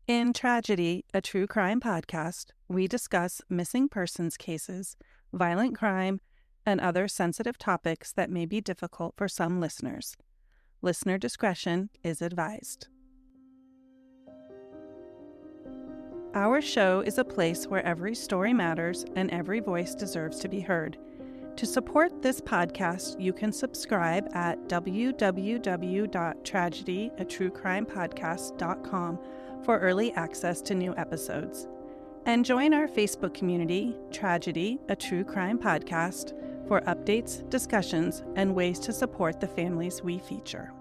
In Tragedy, a true crime podcast, we discuss missing persons cases, violent crime, and other sensitive topics that may be difficult for some listeners. Listener discretion is advised. Our show is a place where every story matters and every voice deserves to be heard. To support this podcast, you can subscribe at www.tragedyaTrueCrimePodcast.com for early access to new episodes. And join our Facebook community, Tragedy, a True Crime Podcast, for updates, discussions, and ways to support the families we feature.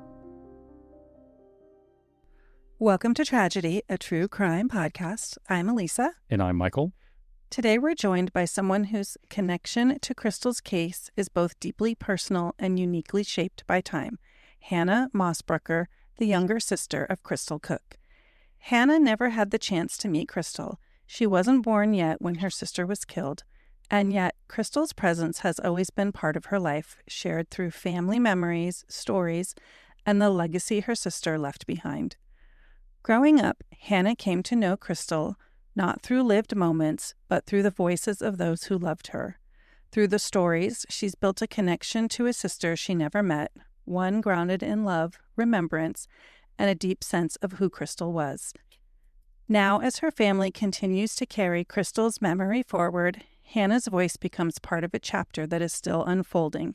Welcome to Tragedy, a True Crime Podcast. I'm Elisa. And I'm Michael. Today we're joined by someone whose connection to Krystle's case is both deeply personal and uniquely shaped by time. Hannah Mosbrucker, the younger sister of Krystle Cook. Hannah never had the chance to meet Krystle. She wasn't born yet when her sister was killed, and yet Krystle's presence has always been part of her life, shared through family memories, stories, and the legacy her sister left behind. Growing up, Hannah came to know Krystle not through lived moments, but through the voices of those who loved her. Through the stories, she's built a connection to a sister she never met, one grounded in love, remembrance, and a deep sense of who Krystle was. Now, as her family continues to carry Krystle's memory forward, Hannah's voice becomes part of a chapter that is still unfolding,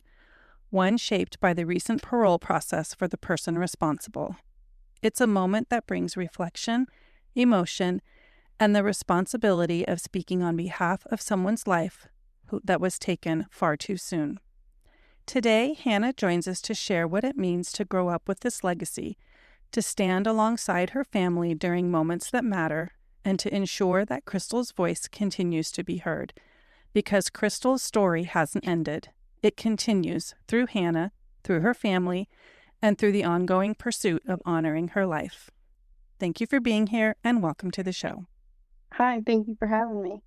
one shaped by the recent parole process for the person responsible. It's a moment that brings reflection, emotion, and the responsibility of speaking on behalf of someone's life that was taken far too soon. Today, Hannah joins us to share what it means to grow up with this legacy, to stand alongside her family during moments that matter, and to ensure that Krystle's voice continues to be heard. Because Krystle's story hasn't ended. It continues through Hannah, through her family, and through the ongoing pursuit of honoring her life. Thank you for being here, and welcome to the show. Hi, thank you for having me.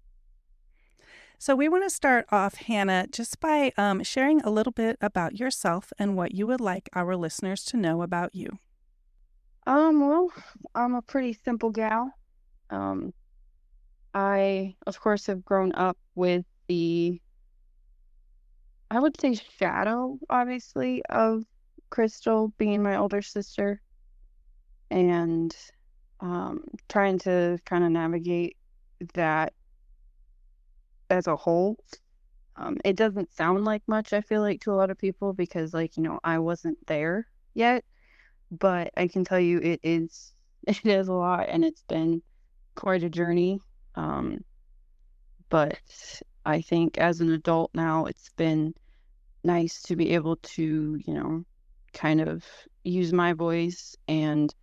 So we want to start off, Hannah, just by sharing a little bit about yourself and what you would like our listeners to know about you. Well, I'm a pretty simple gal. I, of course, have grown up with I would say shadow, obviously, of Krystle being my older sister, and trying to kind of navigate that as a whole. It doesn't sound like much, I feel like, to a lot of people because, I wasn't there yet, but I can tell you it is a lot, and it's been quite a journey. But I think as an adult now, it's been nice to be able to, kind of use my voice and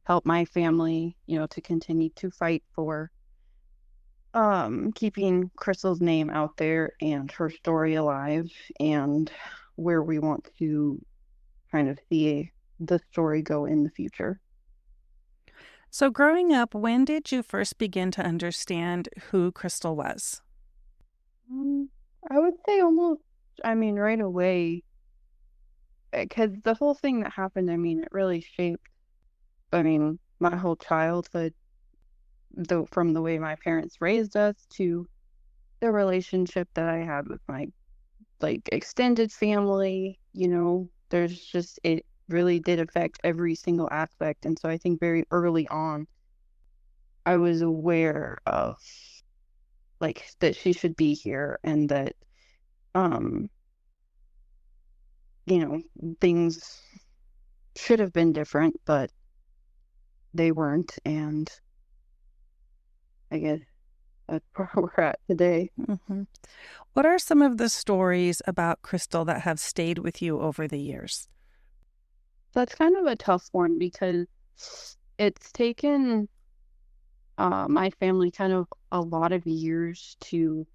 help my family, to continue to fight for keeping Krystle's name out there and her story alive, and where we want to kind of see the story go in the future. So growing up, when did you first begin to understand who Krystle was? I would say almost, right away, because the whole thing that happened, it really shaped, my whole childhood, from the way my parents raised us to the relationship that I had with my, extended family, there's just, it really did affect every single aspect. And so I think very early on, I was aware of, that she should be here, and that, things should have been different, but they weren't, and I guess that's where we're at today. Mm-hmm. What are some of the stories about Krystle that have stayed with you over the years? That's kind of a tough one because it's taken my family kind of a lot of years to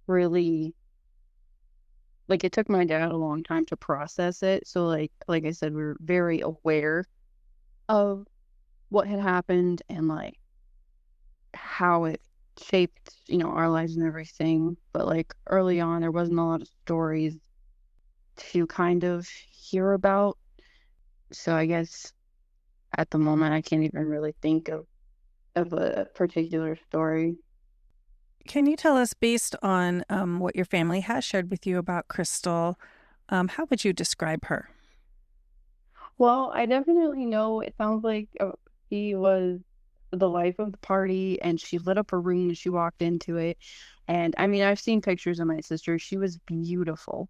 really, it took my dad a long time to process it. So like I said, we were very aware of what had happened and how it shaped, our lives and everything. But early on, there wasn't a lot of stories to kind of hear about. So I guess at the moment, I can't even really think of of a particular story. Can you tell us, based on what your family has shared with you about Krystle, how would you describe her? Well, I definitely know it sounds like she was the life of the party, and she lit up a room when she walked into it. And I mean, I've seen pictures of my sister. She was beautiful.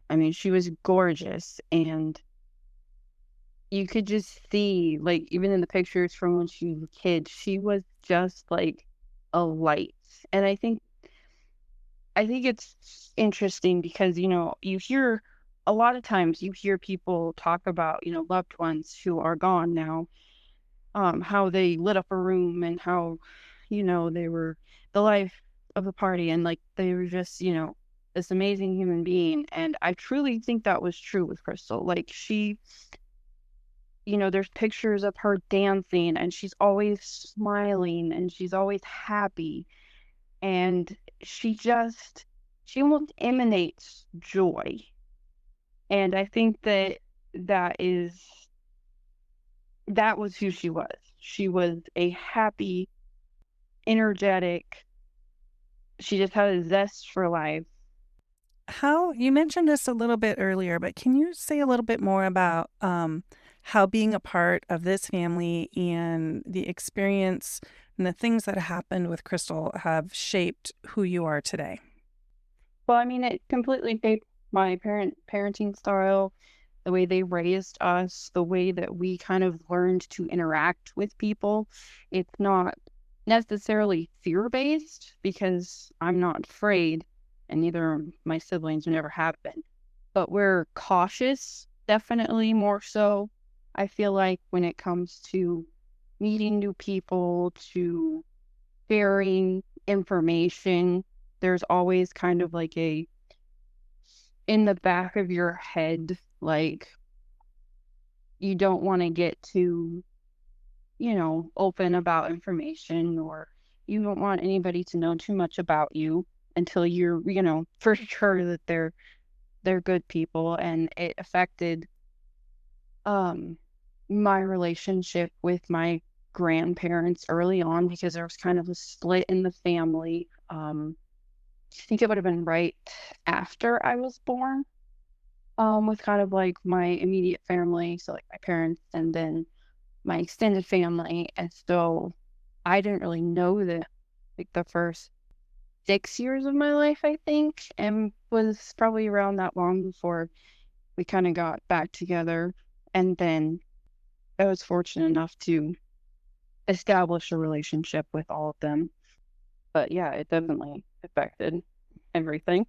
I mean, she was gorgeous, and you could just see, like, even in the pictures from when she was a kid, she was just like a light. And I think it's interesting because, you hear a lot of times you hear people talk about, loved ones who are gone now, how they lit up a room and how, they were the life of the party and like they were just, this amazing human being. And I truly think that was true with Krystle. Like she, there's pictures of her dancing and she's always smiling and she's always happy. And she almost emanates joy. And I think that is that was who she was. She was a happy, energetic, she just had a zest for life. How you mentioned this a little bit earlier, but can you say a little bit more about how being a part of this family and the experience and the things that happened with Krystle have shaped who you are today? Well, I mean, it completely shaped my parenting style, the way they raised us, the way that we kind of learned to interact with people. It's not necessarily fear-based because I'm not afraid, and neither are my siblings who never have been. But we're cautious, definitely more so. I feel like when it comes to meeting new people, to sharing information, there's always kind of like a in the back of your head, like you don't want to get too, open about information, or you don't want anybody to know too much about you until you're, for sure that they're good people. And it affected um my relationship with my grandparents early on because there was kind of a split in the family. I think it would have been right after I was born, with kind of like my immediate family, so like my parents and then my extended family. And so I didn't really know the like the first 6 years of my life, I think, and was probably around that long before we kind of got back together. And then I was fortunate enough to establish a relationship with all of them. But yeah, it definitely affected everything.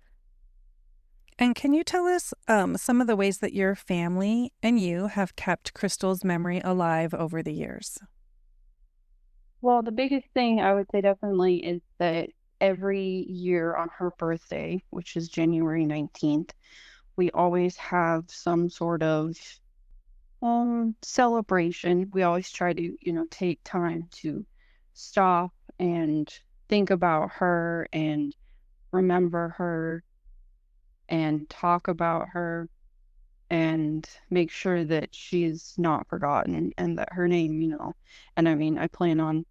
And can you tell us some of the ways that your family and you have kept Krystle's memory alive over the years? Well, the biggest thing I would say definitely is that every year on her birthday, which is January 19th, we always have some sort of celebration. We always try to, take time to stop and think about her and remember her and talk about her and make sure that she's not forgotten and that her name, and I mean, I plan on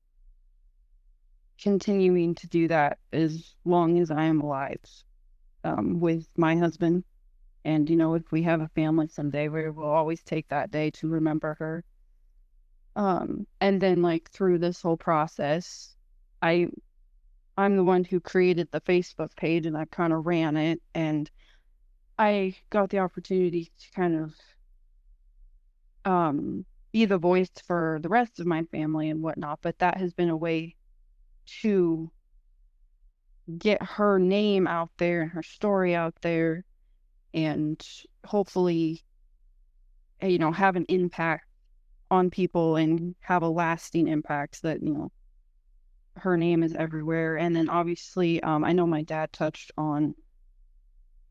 continuing to do that as long as I am alive, with my husband. And, if we have a family someday, we will always take that day to remember her. And then like through this whole process, I I'm the one who created the Facebook page and I kind of ran it, and I got the opportunity to kind of be the voice for the rest of my family and whatnot. But that has been a way to get her name out there and her story out there, and hopefully, have an impact on people and have a lasting impact so that, her name is everywhere. And then obviously, I know my dad touched on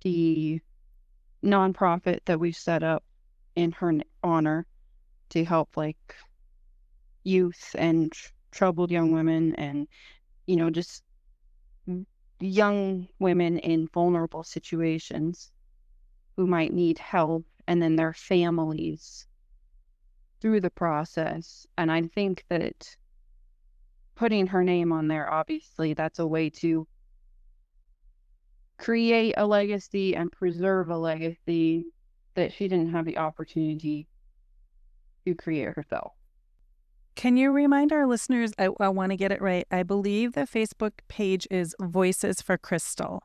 the nonprofit that we've set up in her honor to help like youth and troubled young women and, just young women in vulnerable situations who might need help, and then their families through the process. And I think that putting her name on there, obviously, that's a way to create a legacy and preserve a legacy that she didn't have the opportunity to create herself. Can you remind our listeners, I want to get it right, I believe the Facebook page is Voices for Krystle.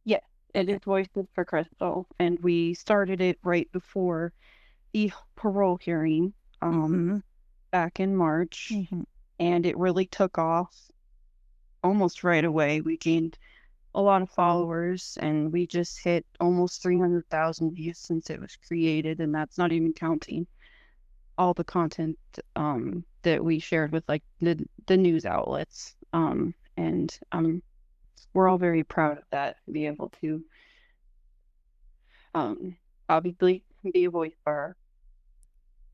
Yes, it is Voices for Krystle, and we started it right before the parole hearing back in March, and it really took off almost right away. We gained a lot of followers, and we just hit almost 300,000 views since it was created, and that's not even counting all the content that we shared with like the news outlets. And we're all very proud of that, to be able to obviously be a voice for her.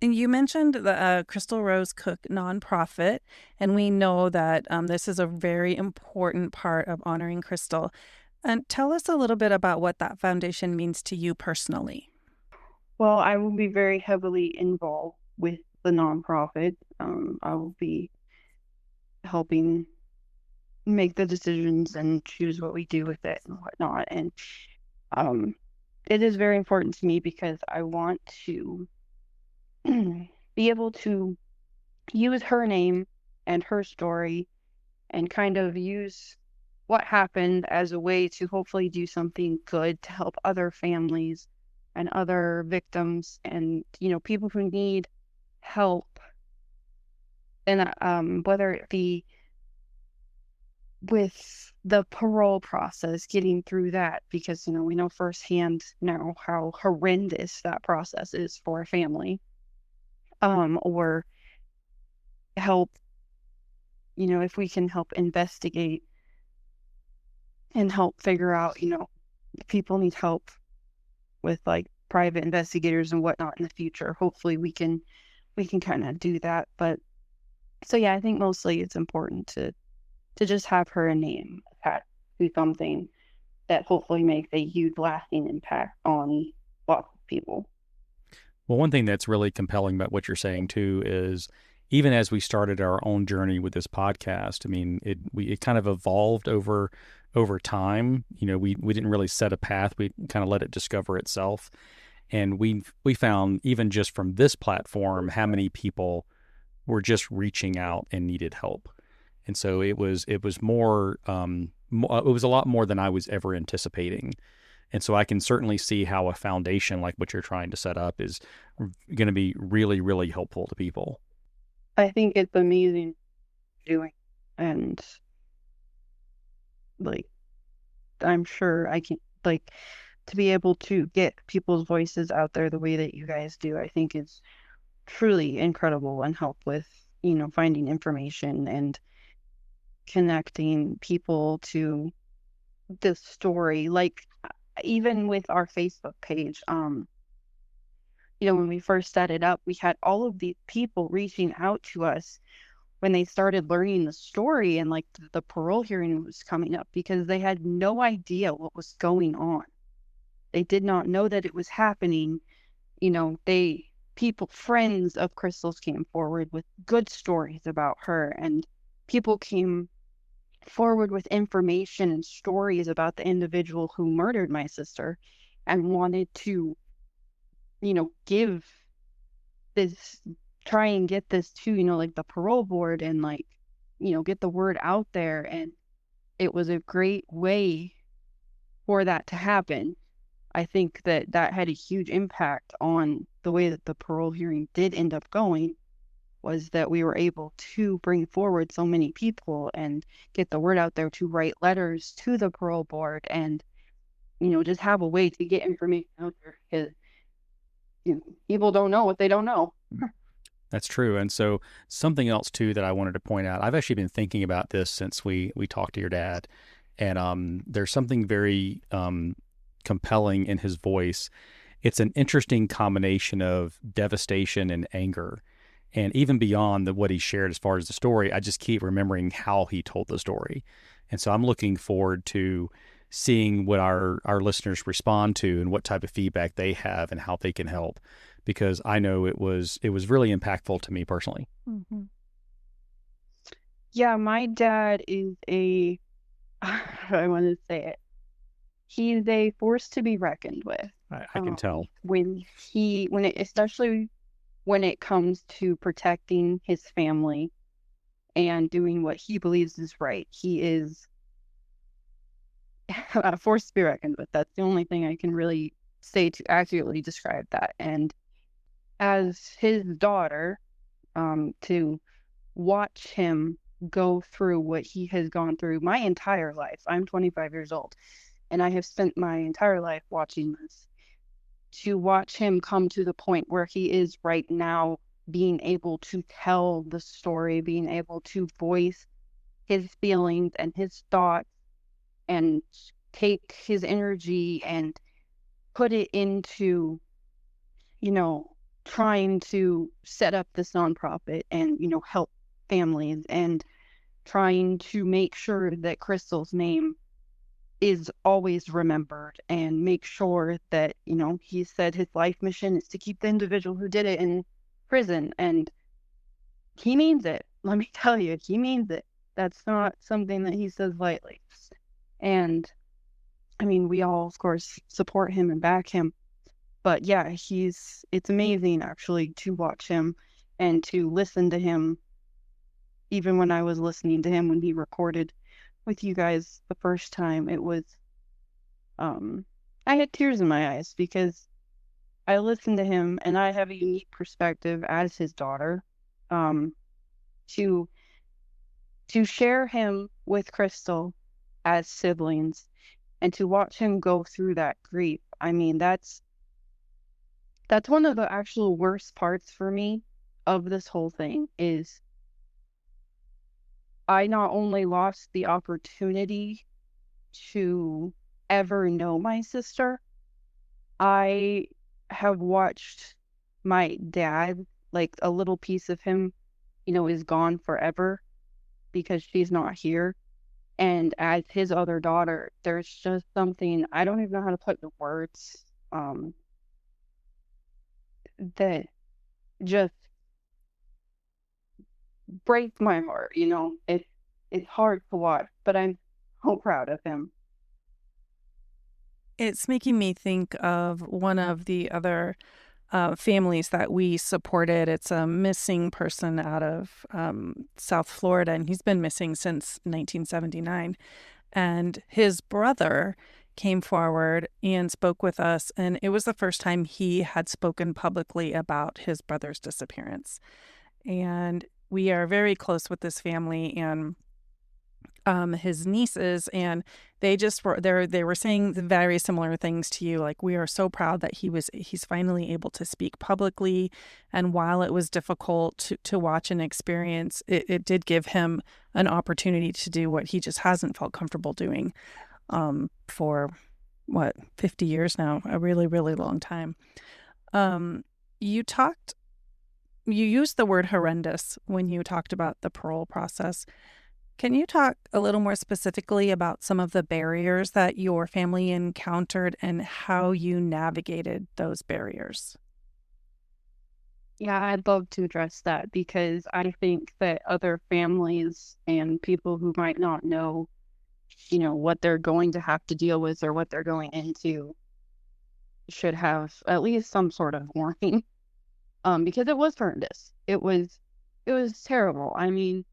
And you mentioned the Krystle Cook nonprofit, and we know that this is a very important part of honoring Krystle. And tell us a little bit about what that foundation means to you personally. Well, I will be very heavily involved with the nonprofit. I will be helping make the decisions and choose what we do with it and whatnot. And it is very important to me because I want to be able to use her name and her story and kind of use what happened as a way to hopefully do something good to help other families and other victims and, you know, people who need help. And whether it be with the parole process, getting through that, because, you know, we know firsthand now how horrendous that process is for a family. Or help, you know, if we can help investigate and help figure out, you know, if people need help with like private investigators and whatnot in the future. Hopefully we can kind of do that. But so yeah, I think mostly it's important to just have her name attached to something that hopefully makes a huge lasting impact on lots of people. Well, one thing that's really compelling about what you're saying too is even as we started our own journey with this podcast, I mean, it kind of evolved over time. You know, we didn't really set a path. We kind of let it discover itself. And we found even just from this platform how many people were just reaching out and needed help. And so it was more it was a lot more than I was ever anticipating. And so I can certainly see how a foundation like what you're trying to set up is going to be really, really helpful to people. I think it's amazing doing, and like, I'm sure I can, like, to be able to get people's voices out there the way that you guys do, I think is truly incredible and help with, you know, finding information and connecting people to this story. Like, even with our Facebook page, you know, when we first set it up, we had all of these people reaching out to us when they started learning the story and like the parole hearing was coming up, because they had no idea what was going on. They did not know that it was happening. You know, friends of Krystle's came forward with good stories about her, and people came forward with information and stories about the individual who murdered my sister and wanted to, you know, try and get this to, you know, like the parole board and like, you know, get the word out there. And it was a great way for that to happen. I think that had a huge impact on the way that the parole hearing did end up going, was that we were able to bring forward so many people and get the word out there to write letters to the parole board and, you know, just have a way to get information out there, because, you know, people don't know what they don't know. That's true. And so something else too that I wanted to point out, I've actually been thinking about this since we talked to your dad, and there's something very compelling in his voice. It's an interesting combination of devastation and anger. And even beyond what he shared as far as the story, I just keep remembering how he told the story. And so I'm looking forward to seeing what our listeners respond to and what type of feedback they have and how they can help, because I know it was really impactful to me personally. Mm-hmm. Yeah, my dad is I want to say it. He's a force to be reckoned with. I can tell. Especially when it comes to protecting his family and doing what he believes is right. He is a force to be reckoned with. That's the only thing I can really say to accurately describe that. And as his daughter, to watch him go through what he has gone through my entire life. I'm 25 years old, and I have spent my entire life watching this. To watch him come to the point where he is right now, being able to tell the story, being able to voice his feelings and his thoughts, and take his energy and put it into, you know, trying to set up this nonprofit and, help families, and trying to make sure that Krystle's name is always remembered, and make sure that, he said his life mission is to keep the individual who did it in prison. And he means it. Let me tell you, he means it. That's not something that he says lightly. And I mean, we all, of course, support him and back him. But yeah, it's amazing actually to watch him and to listen to him. Even when I was listening to him when he recorded with you guys the first time, it was, I had tears in my eyes because I listened to him, and I have a unique perspective as his daughter, to share him with Krystle as siblings, and to watch him go through that grief. I mean, that's one of the actual worst parts for me of this whole thing. Is I not only lost the opportunity to ever know my sister, I have watched my dad, like a little piece of him, is gone forever because she's not here. And as his other daughter, there's just something, I don't even know how to put the words, that just breaks my heart. It's hard to watch, but I'm so proud of him. It's making me think of one of the other families that we supported. It's a missing person out of South Florida, and he's been missing since 1979. And his brother came forward and spoke with us, and it was the first time he had spoken publicly about his brother's disappearance. And we are very close with this family and his nieces, and they were saying very similar things to you. Like, we are so proud that he's finally able to speak publicly. And while it was difficult to watch and experience, it did give him an opportunity to do what he just hasn't felt comfortable doing for 50 years now, a really, really long time. You used the word horrendous when you talked about the parole process. Can you talk a little more specifically about some of the barriers that your family encountered and how you navigated those barriers? Yeah, I'd love to address that, because I think that other families and people who might not know, what they're going to have to deal with or what they're going into should have at least some sort of warning. Because it was horrendous. It was terrible. I mean,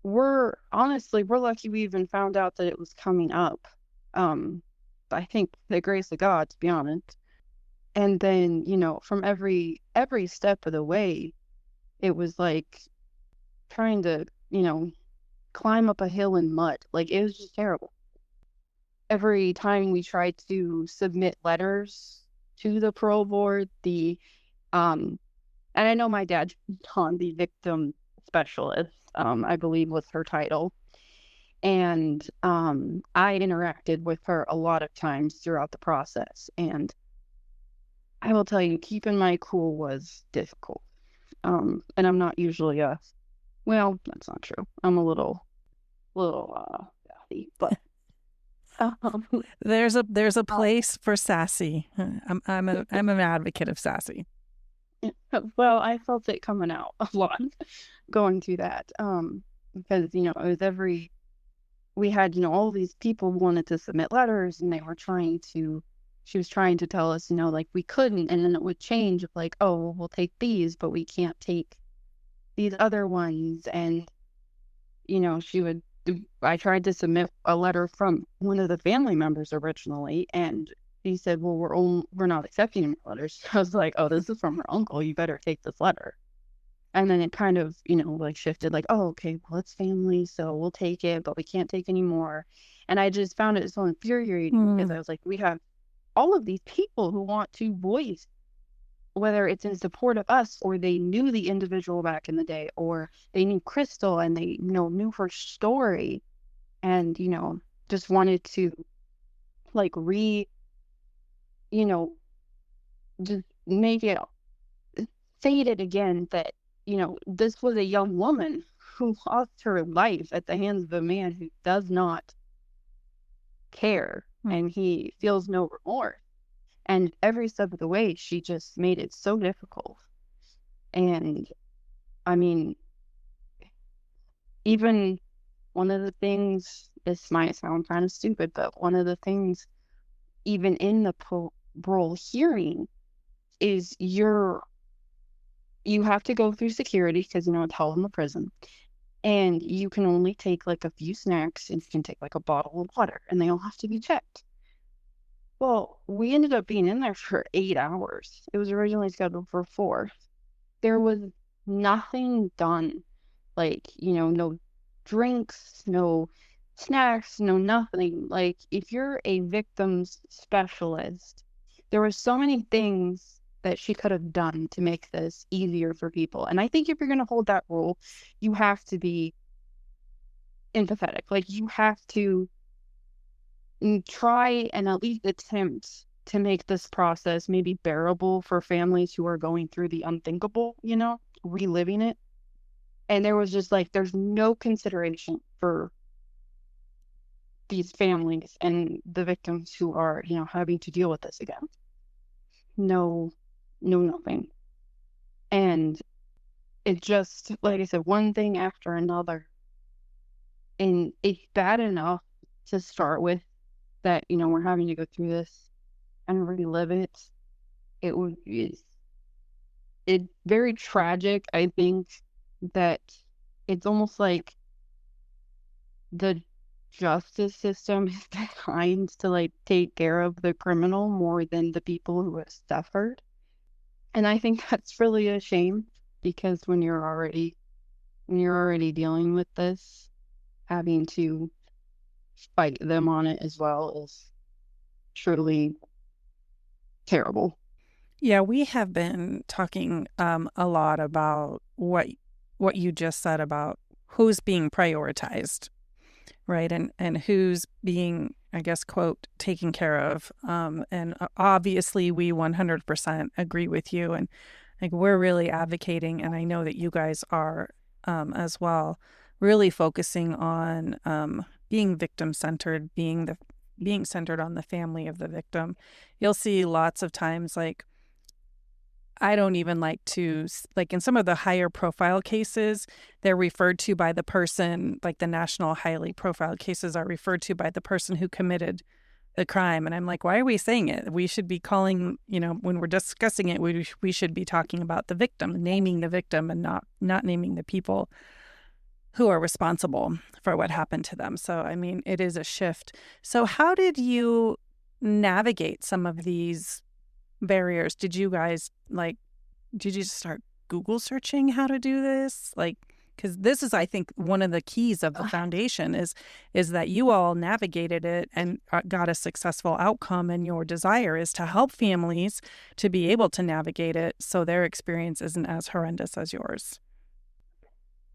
we're lucky we even found out that it was coming up. I think the grace of God, to be honest. And then, from every step of the way, it was like trying to, climb up a hill in mud. Like, it was just terrible. Every time we tried to submit letters to the parole board, and I know my dad, John, the victim specialist, I believe was her title. And I interacted with her a lot of times throughout the process. And I will tell you, keeping my cool was difficult. And I'm not usually well, that's not true. I'm a little sassy, but There's a place for sassy. I'm an advocate of sassy. well, I felt it coming out a lot going through that. because, you know, it was we had, you know, all these people who wanted to submit letters, and she was trying to tell us, you know, like we couldn't, and then it would change of like, oh, well, we'll take these, but we can't take these other ones. And, you know, I tried to submit a letter from one of the family members originally, and she said, well, we're not accepting any letters. I was like, oh, this is from her uncle. You better take this letter. And then it kind of, you know, like shifted like, oh, okay, well, it's family, so we'll take it, but we can't take any more. And I just found it so infuriating because I was like, we have all of these people who want to voice, whether it's in support of us or they knew the individual back in the day, or they knew Krystle and they, you know, knew her story, and, you know, just wanted to like you know, just make it, state it again that, you know, this was a young woman who lost her life at the hands of a man who does not care and he feels no remorse. And every step of the way, she just made it so difficult. And I mean, even one of the things, this might sound kind of stupid, but one of the things, even in the parole hearing, is you have to go through security because, you know, it's held in the prison. And you can only take like a few snacks, and you can take like a bottle of water, and they all have to be checked. Well, we ended up being in there for 8 hours. It was originally scheduled for 4. There was nothing done. Like, you know, no drinks, no snacks, no nothing. Like, if you're a victims specialist, there were so many things that she could have done to make this easier for people. And I think if you're going to hold that rule, you have to be empathetic. Like, you have to try and at least attempt to make this process maybe bearable for families who are going through the unthinkable, you know, reliving it. And there was just like, there's no consideration for these families and the victims who are, you know, having to deal with this again. No, nothing. And it just, like I said, one thing after another. And it's bad enough to start with that, you know, we're having to go through this and relive it. It's very tragic. I think that it's almost like the justice system is designed to like take care of the criminal more than the people who have suffered. And I think that's really a shame, because when you're already dealing with this, having to fight them on it as well is truly terrible. Yeah, we have been talking a lot about what you just said about who's being prioritized, right? And who's being, I guess, quote, taken care of. And obviously we 100% agree with you. And like, we're really advocating, and I know that you guys are as well, really focusing on being victim-centered, being centered on the family of the victim. You'll see lots of times, like, I don't even like to, like in some of the higher profile cases, they're referred to by the person, like the national highly profile cases are referred to by the person who committed the crime. And I'm like, why are we saying it? We should be calling, you know, when we're discussing it, we should be talking about the victim, naming the victim, and not naming the people who are responsible for what happened to them. So, I mean, it is a shift. So how did you navigate some of these barriers? Did you guys did you start Google searching how to do this? Like, because this is, I think, one of the keys of the foundation is that you all navigated it and got a successful outcome, and your desire is to help families to be able to navigate it so their experience isn't as horrendous as yours.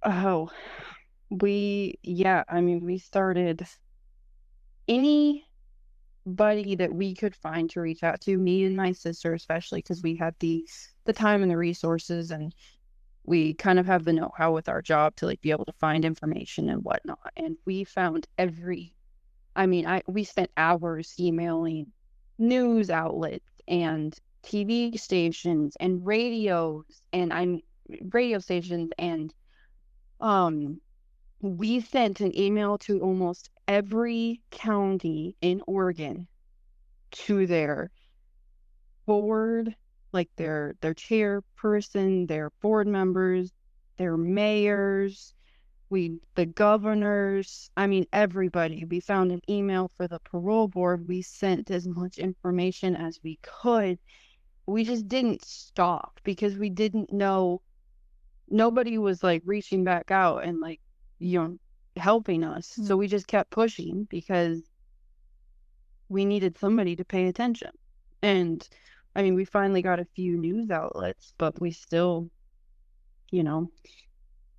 Oh, I mean, we started anybody that we could find to reach out to, me and my sister especially, because we had the time and the resources, and we kind of have the know-how with our job to like be able to find information and whatnot. And we found we spent hours emailing news outlets and TV stations and radio stations and We sent an email to almost every county in Oregon, to their board, like their chairperson, their board members, their mayors, the governors, I mean, everybody. We found an email for the parole board. We sent as much information as we could. We just didn't stop because we didn't know. Nobody was like reaching back out and like, helping us. So we just kept pushing because we needed somebody to pay attention. And I mean, we finally got a few news outlets, but we still,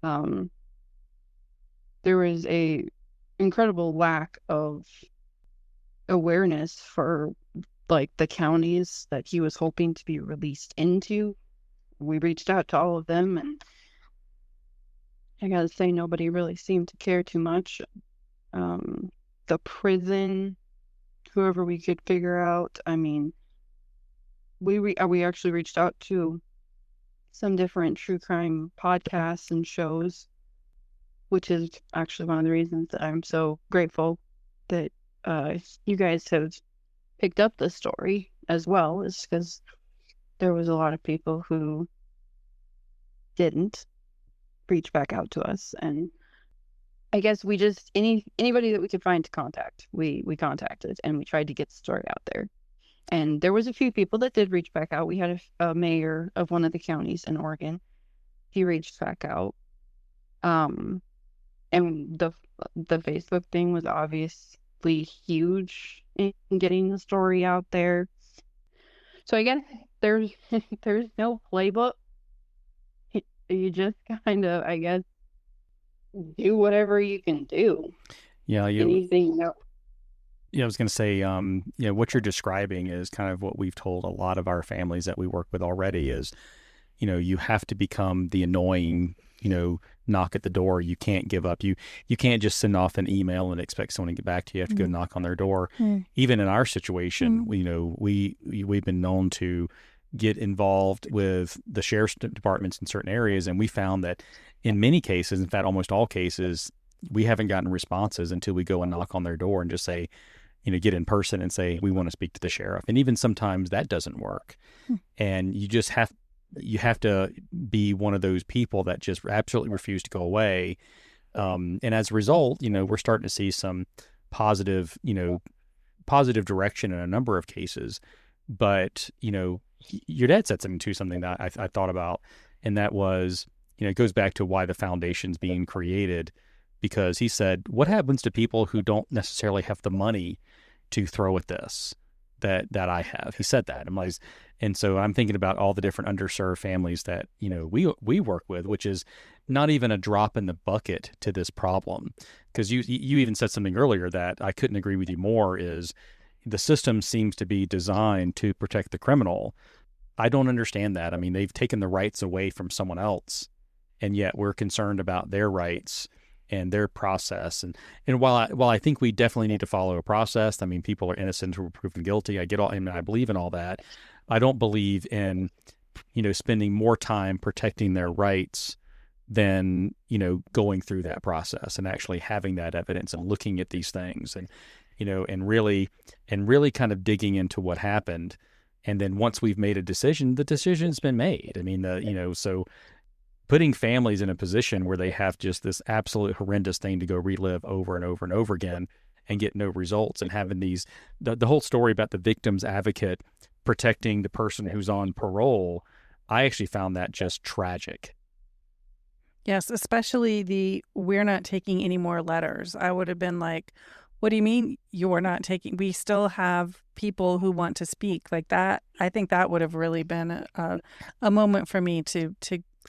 um, there was a incredible lack of awareness for like the counties that he was hoping to be released into. We reached out to all of them, and I gotta say, nobody really seemed to care too much. The prison, whoever we could figure out. I mean, we actually reached out to some different true crime podcasts and shows, which is actually one of the reasons that I'm so grateful that you guys have picked up the story as well, is because there was a lot of people who didn't reach back out to us. And I guess we just, anybody that we could find to contact, we contacted, and we tried to get the story out there. And there was a few people that did reach back out. We had a mayor of one of the counties in Oregon. He reached back out. And the Facebook thing was obviously huge in getting the story out there. So I guess there's no playbook. You just kind of, I guess, do whatever you can do. Yeah, Anything else? Yeah, I was going to say, what you're describing is kind of what we've told a lot of our families that we work with already is, you have to become the annoying, knock at the door. You can't give up. You can't just send off an email and expect someone to get back to you. You have to go knock on their door. Even in our situation, we've been known to get involved with the sheriff's departments in certain areas. And we found that in many cases, in fact, almost all cases, we haven't gotten responses until we go and knock on their door and just say, get in person and say, we want to speak to the sheriff. And even sometimes that doesn't work. And you just have to be one of those people that just absolutely refuse to go away. And as a result, we're starting to see some positive direction in a number of cases. But, your dad said something that I thought about, and that was, it goes back to why the foundation's being created, because he said, what happens to people who don't necessarily have the money to throw at this that I have? He said that. And so I'm thinking about all the different underserved families that, we work with, which is not even a drop in the bucket to this problem. Because you even said something earlier that I couldn't agree with you more, is the system seems to be designed to protect the criminal. I don't understand that. I mean, they've taken the rights away from someone else, and yet we're concerned about their rights and their process. And while I think we definitely need to follow a process, I mean, people are innocent until proven guilty. I get all, and I believe in all that. I don't believe in, spending more time protecting their rights than, going through that process and actually having that evidence and looking at these things and, and really kind of digging into what happened. And then once we've made a decision, the decision's been made. I mean, so putting families in a position where they have just this absolute horrendous thing to go relive over and over and over again and get no results, and having the whole story about the victim's advocate protecting the person who's on parole, I actually found that just tragic. Yes, especially we're not taking any more letters. I would have been like, what do you mean you're not taking? We still have people who want to speak like that. I think that would have really been a moment for me to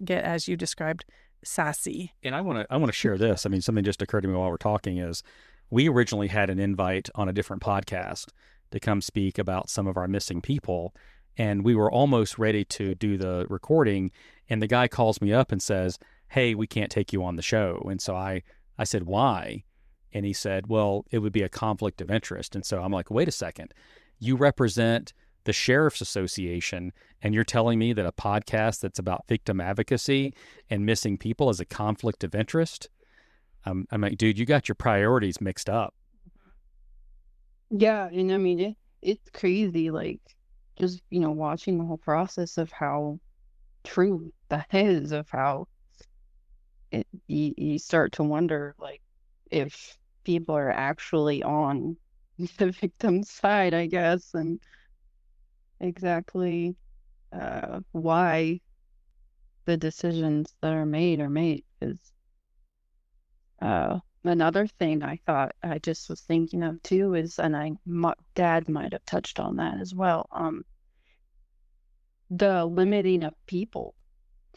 get, as you described, sassy. And I want to share this. I mean, something just occurred to me while we're talking is we originally had an invite on a different podcast to come speak about some of our missing people. And we were almost ready to do the recording. And the guy calls me up and says, hey, we can't take you on the show. And so I said, why? And he said, well, it would be a conflict of interest. And so I'm like, wait a second, you represent the Sheriff's Association, and you're telling me that a podcast that's about victim advocacy and missing people is a conflict of interest? I'm like, dude, you got your priorities mixed up. Yeah, and I mean it's crazy, like just, watching the whole process of how true that is, of how you start to wonder, like, if people are actually on the victim's side, I guess, and exactly why the decisions that are made. Because another thing I thought I just was thinking of too is, and Dad might have touched on that as well, the limiting of people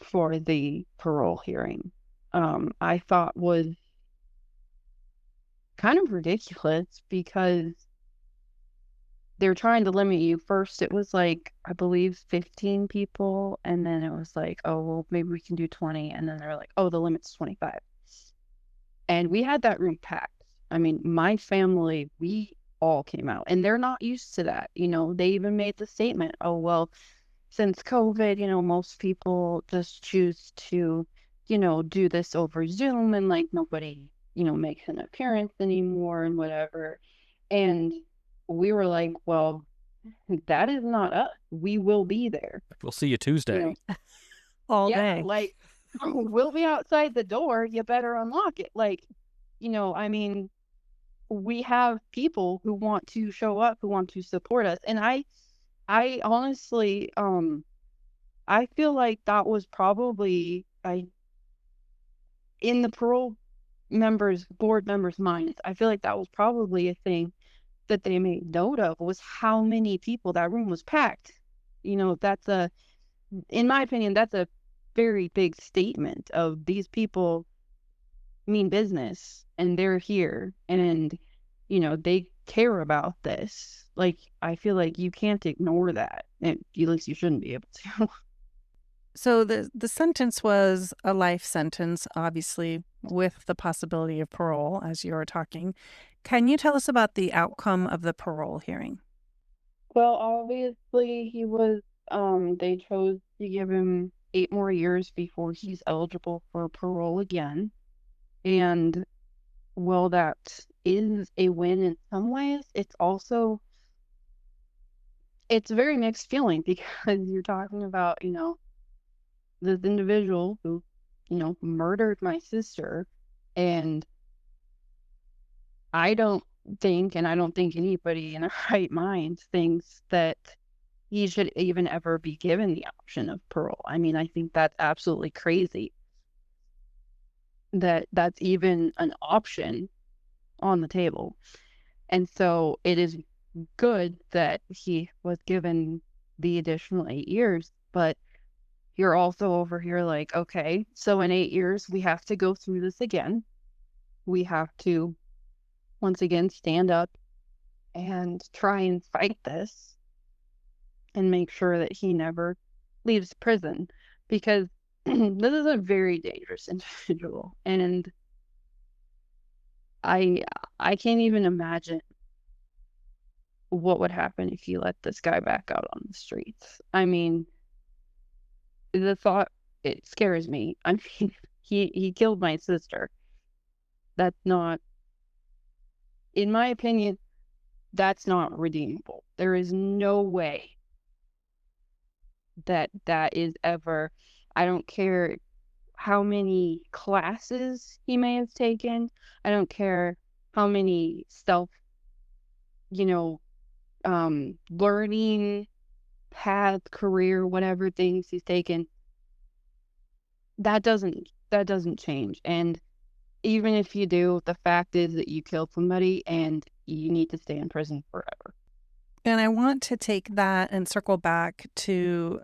for the parole hearing, I thought was kind of ridiculous, because they're trying to limit you. First, it was like, I believe 15 people, and then it was like, oh, well, maybe we can do 20, and then they're like, oh, the limit's 25. And we had that room packed. I mean, my family, we all came out, and they're not used to that. They even made the statement, oh, well, since COVID, most people just choose to, do this over Zoom, and like nobody, makes an appearance anymore and whatever. And we were like, well, that is not us. We will be there. We'll see you Tuesday. All Yeah, day. like, we'll be outside the door. You better unlock it. Like, I mean, we have people who want to show up, who want to support us. And I honestly, I feel like that was probably, in the parole board members' minds, I feel like that was probably a thing that they made note of, was how many people. That room was packed. In my opinion, that's a very big statement of, these people mean business and they're here, and they care about this. Like, I feel like you can't ignore that, and at least you shouldn't be able to. So the sentence was a life sentence, obviously, with the possibility of parole, as you were talking. Can you tell us about the outcome of the parole hearing? Well, obviously he was, they chose to give him 8 more years before he's eligible for parole again. And while that is a win in some ways, it's a very mixed feeling, because you're talking about, this individual who, murdered my sister. And I don't and I don't think anybody in their right mind thinks that he should even ever be given the option of parole. I mean, I think that's absolutely crazy that that's even an option on the table. And so it is good that he was given the additional 8 years, but you're also over here like, okay, so in 8 years, we have to go through this again. We have to, once again, stand up and try and fight this and make sure that he never leaves prison, because this is a very dangerous individual. And I can't even imagine what would happen if you let this guy back out on the streets. I mean, the thought, it scares me. I mean, he killed my sister. That's not, in my opinion, that's not redeemable. There is no way that is ever, I don't care how many classes he may have taken. I don't care how many learning path, career, whatever things he's taken. That doesn't change. And even if you do, the fact is that you killed somebody and you need to stay in prison forever. And I want to take that and circle back to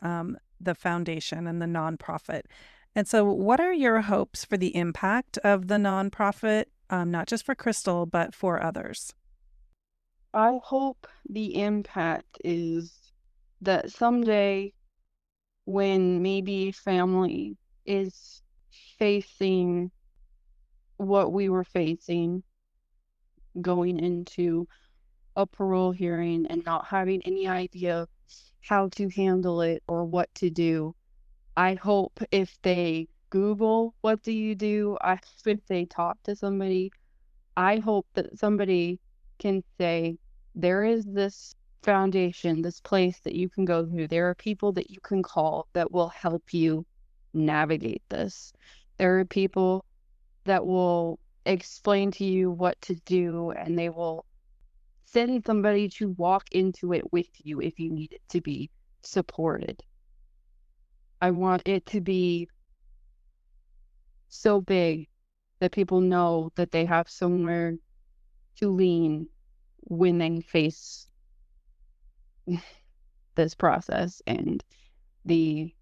the foundation and the nonprofit. And so what are your hopes for the impact of the nonprofit, not just for Krystle, but for others? I hope the impact is that someday, when maybe family is facing what we were facing going into a parole hearing and not having any idea how to handle it or what to do, I hope if they Google what do you do, if they talk to somebody, I hope that somebody can say, there is this foundation, this place that you can go to. There are people that you can call that will help you navigate this. There are people that will explain to you what to do, and they will send somebody to walk into it with you if you need it to be supported. I want it to be so big that people know that they have somewhere to lean when they face this process and the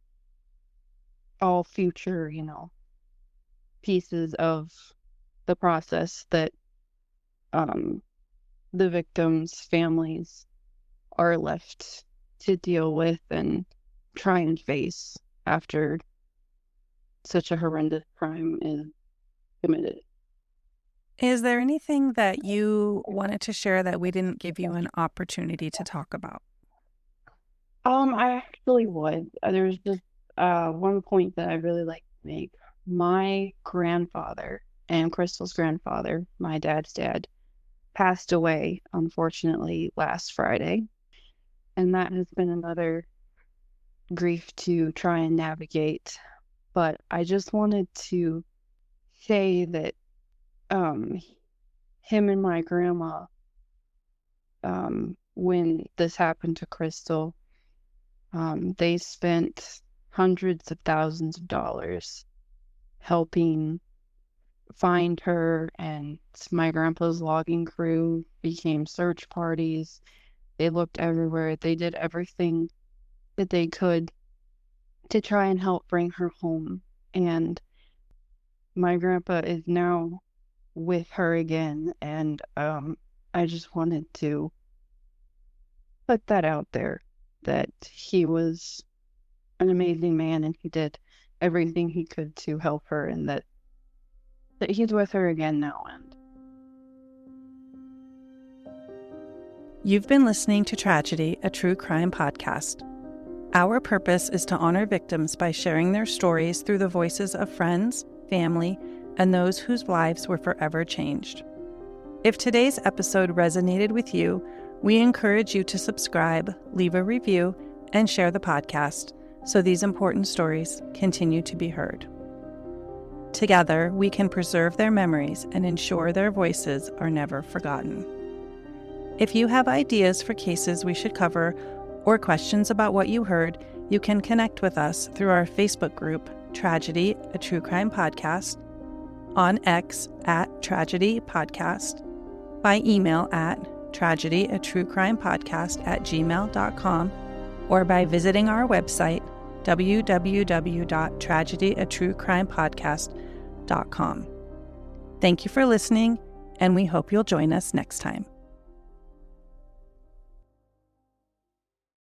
all future, pieces of the process that the victims' families are left to deal with and try and face after such a horrendous crime is committed. Is there anything that you wanted to share that we didn't give you an opportunity to talk about? I actually would. There's just one point that I really like to make. My grandfather and Krystle's grandfather, my dad's dad, passed away, unfortunately, last Friday. And that has been another grief to try and navigate. But I just wanted to say that him and my grandma, when this happened to Krystle, they spent hundreds of thousands of dollars helping find her, and my grandpa's logging crew became search parties. They looked everywhere. They did everything that they could to try and help bring her home. And my grandpa is now with her again, and I just wanted to put that out there, that he was an amazing man and he did everything he could to help her, and that he's with her again now. And you've been listening to Tragedy, a true crime podcast. Our purpose is to honor victims by sharing their stories through the voices of friends, family, and those whose lives were forever changed. If today's episode resonated with you, we encourage you to subscribe, leave a review, and share the podcast so these important stories continue to be heard. Together, we can preserve their memories and ensure their voices are never forgotten. If you have ideas for cases we should cover or questions about what you heard, you can connect with us through our Facebook group, Tragedy, a True Crime Podcast, on X @Tragedy Podcast, by email at tragedyaTrueCrimePodcast@gmail.com, or by visiting our website, www.tragedyaTrueCrimePodcast.com. Thank you for listening, and we hope you'll join us next time.